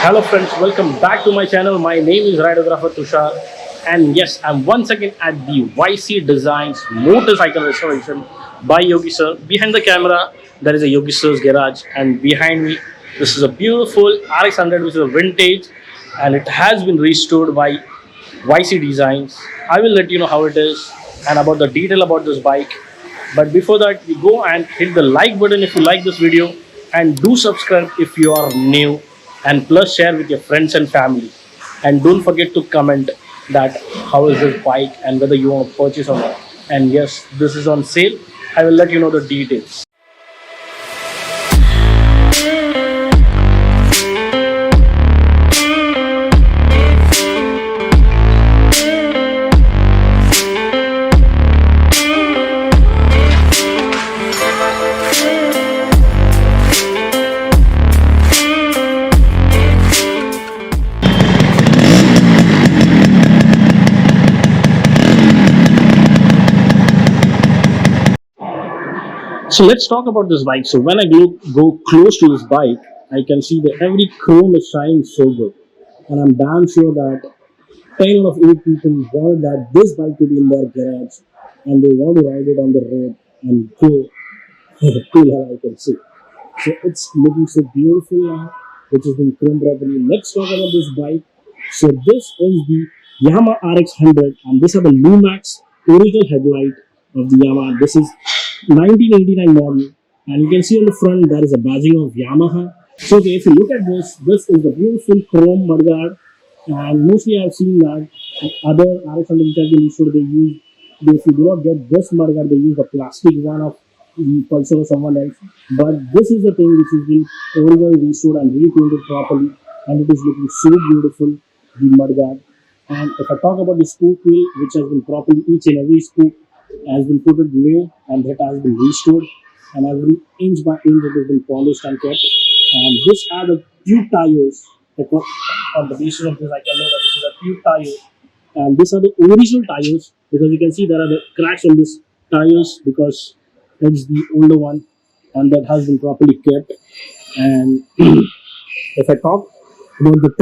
Hello friends, welcome back to my channel. My name is Ridographer Tushar, and yes, I'm once again at the YC Designs motorcycle restoration by Yogi Sir. Behind the camera there is a Yogi Sir's garage, and behind me this is a beautiful RX100 which is a vintage, and it has been restored by YC Designs. I will let you know how it is and about the detail about this bike. But before that, you go and hit the like button if you like this video, and do subscribe if you are new, and plus share with your friends and family. And don't forget to comment that how is this bike and whether you want to purchase or not. And yes, this is on sale. I will let you know the details. So let's talk about this bike. So when I go close to this bike, I can see that every chrome is shining so good. And I'm damn sure that 10 of 8 people want that this bike to be in their garage, and they want to ride it on the road and go cool hell I can see. So it's looking so beautiful now, which has been chrome properly. Let's talk about this bike. So this is the Yamaha RX100, and this is the Lumax original headlight of the Yamaha. This is 1989 model, and you can see on the front there is a badging of Yamaha. So okay, if you look at this is the beautiful chrome mudguard, and mostly I've seen that other RX100 which has been issued, if you do not get this mudguard, they use the plastic one of the Pulsar or someone else. But this is the thing which has been originally restored and repainted properly, and it is looking so beautiful, the mudguard. And if I talk about the spoke wheel, which has been properly, each and every spoke has been put it new, and that has been restored, and every inch by inch it has been polished and kept. And this are the tube tires. On the basis of this, I can know that this is a tube tire, and these are the original tires, because you can see there are the cracks on these tires because it's the older one, and that has been properly kept. And if I talk about the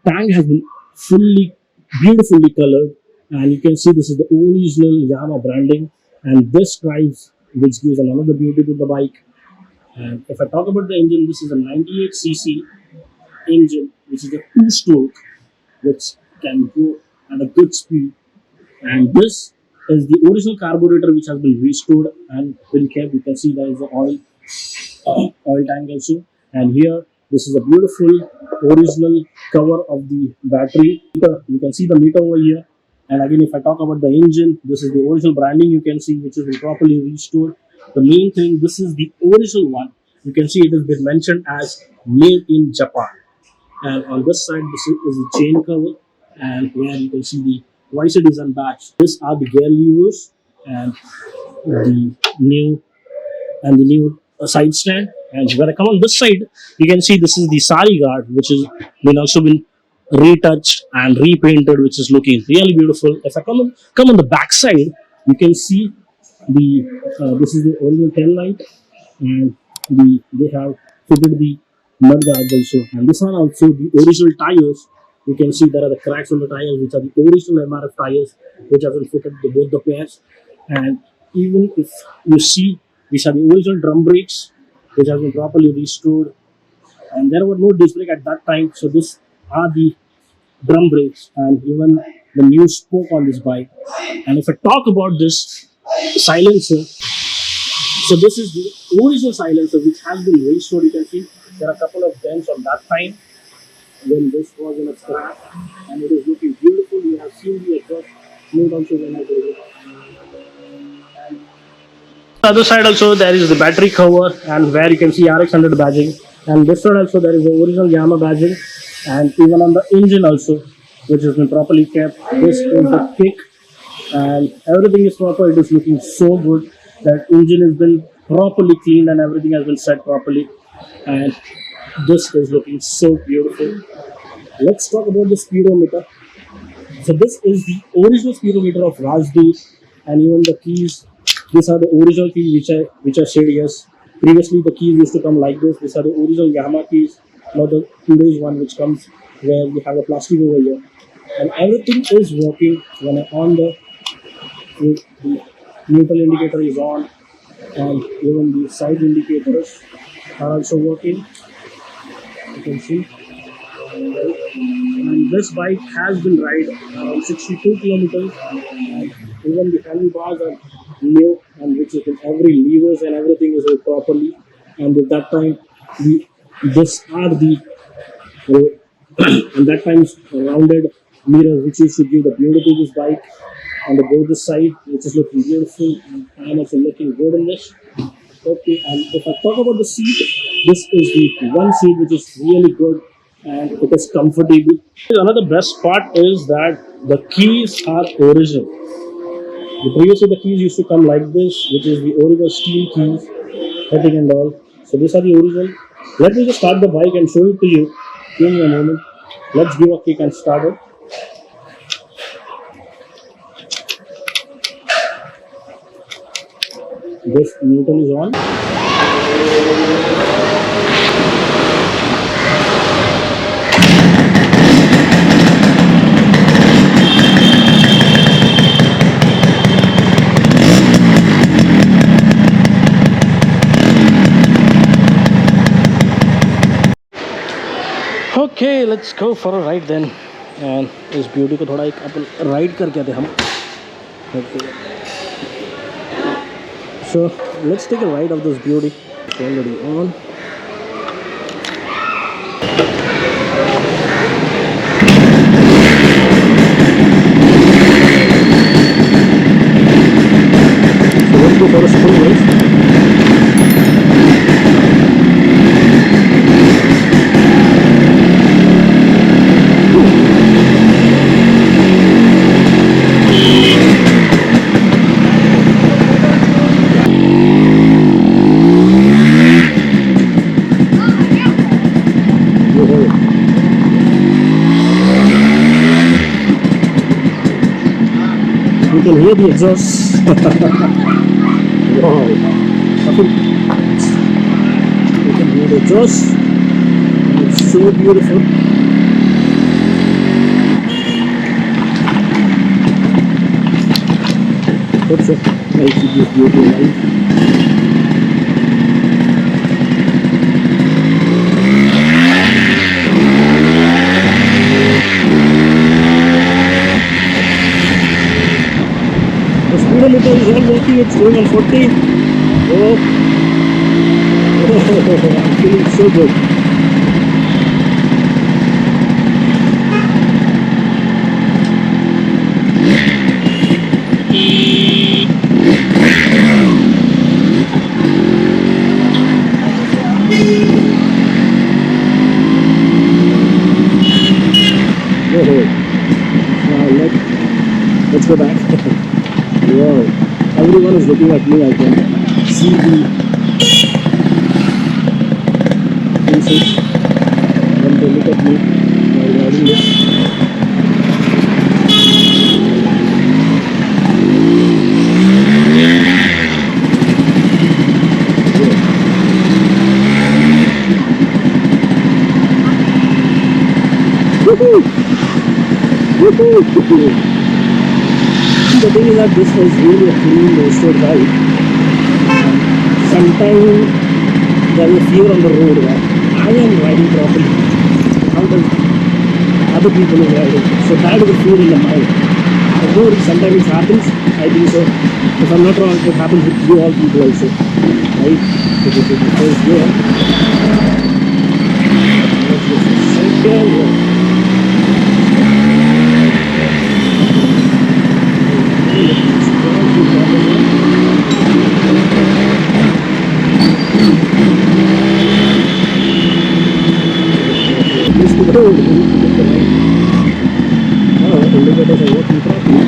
tank has been fully beautifully colored. And you can see this is the original Yamaha branding, and this drives, which gives another beauty to the bike. And if I talk about the engine, this is a 98cc engine, which is a 2-stroke, which can go at a good speed. And this is the original carburetor, which has been restored and been kept. You can see there is the oil tank also. And here, this is a beautiful original cover of the battery. You can see the meter over here. And again, if I talk about the engine, this is the original branding you can see, which has been properly restored. The main thing, this is the original one. You can see it has been mentioned as made in Japan. And on this side, this is the chain cover, and where you can see the YC Design badge. These are the gear levers and the new side stand. And when I come on this side, you can see this is the sari guard, which has been also been retouched and repainted, which is looking really beautiful. If I come on the back side, you can see this is the original tail light, and they have fitted the mud guards also. And this are also the original tires. You can see there are the cracks on the tires, which are the original MRF tires, which have been fitted to both the pairs. And even if you see, these are the original drum brakes, which have been properly restored. And there were no disc brake at that time, so this are the drum brakes, and even the new spoke on this bike. And if I talk about this silencer, so this is the original silencer which has been restored. You can see there are a couple of dents on that time when this was in a scrap, and it is looking beautiful. You have seen the exhaust note also when I did it. And the other side also there is the battery cover, and where you can see RX100 badging. And this side also there is the original Yamaha badging, and even on the engine also, which has been properly kept. This is the kick, and everything is proper. It is looking so good. That engine has been properly cleaned and everything has been set properly, and this is looking so beautiful. Let's talk about the speedometer. So this is the original speedometer of Rajdeep, and even the keys. These are the original keys which I said yes. Previously, the keys used to come like this. These are the original Yamaha keys, not the today's one which comes where we have a plastic over here. And everything is working when I on the neutral indicator is on, and even the side indicators are also working. You can see. And this bike has been ride around 62 kilometers, and even the handlebars are new, and which is every levers and everything is worked properly. And at that time, the this are the and that times rounded mirrors which should give the beauty to this bike on the both side, which is looking beautiful, and I am also looking good in this. Okay, and if I talk about the seat, this is the one seat which is really good and it is comfortable. Another best part is that the keys are original. Previously the keys used to come like this, which is the original steel keys, heading and all. So these are the original. Let me just start the bike and show it to you. Give me a moment. Let's give a kick and start it. This neutral is on. Okay, let's go for a ride then. And इस beauty को थोड़ा एक अपन ride करके आते हम. Okay. So let's take a ride of this beauty. It's already on. So let's go for a spin race. You can hear the exhaust. Wow. You can hear the exhaust. It's so beautiful. That's a nice beautiful life. Speedometer is all working, it's going on 40. Oh, I'm feeling so good. Oh, now let's go back. Wow, everyone is looking at me. I can see the faces when they look at me while riding this. Woohoo! Woohoo! The thing is that this was really a clean roasted ride. Sometimes there is a fear on the road that I am riding properly. How does other people are riding? So that is a fear in the mind. Although sometimes it happens, I think so. If I'm not wrong, it happens with you all people also. Right? This is the first year. Let's go for second year. Road, we need to get the right. Oh, the indicators are working properly.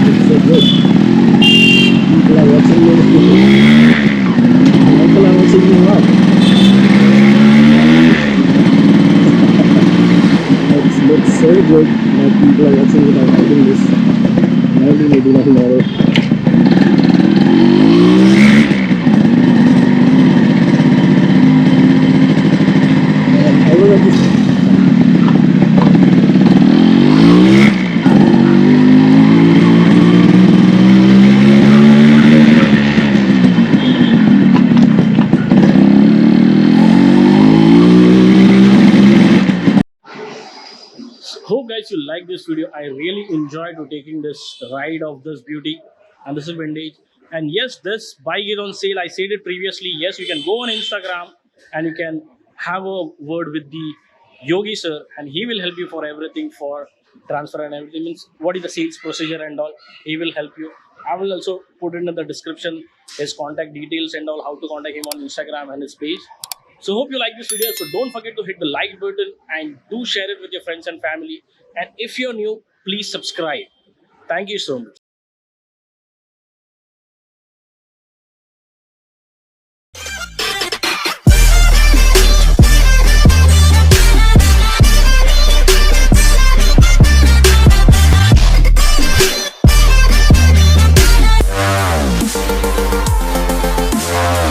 It's so good. People are watching me. People are watching me up. It looks so good that people are watching without riding this. Maybe we do not tomorrow. you like this video. I really enjoyed to taking this ride of this beauty, and this is vintage. And yes, this bike is on sale. I said it previously. Yes, you can go on Instagram and you can have a word with the Yogi sir, and he will help you for everything, for transfer and everything. Means what is the sales procedure and all. He will help you. I will also put it in the description his contact details and all, how to contact him on Instagram and his page. So hope you like this video. So don't forget to hit the like button and do share it with your friends and family. And if you're new, please subscribe. Thank you so much.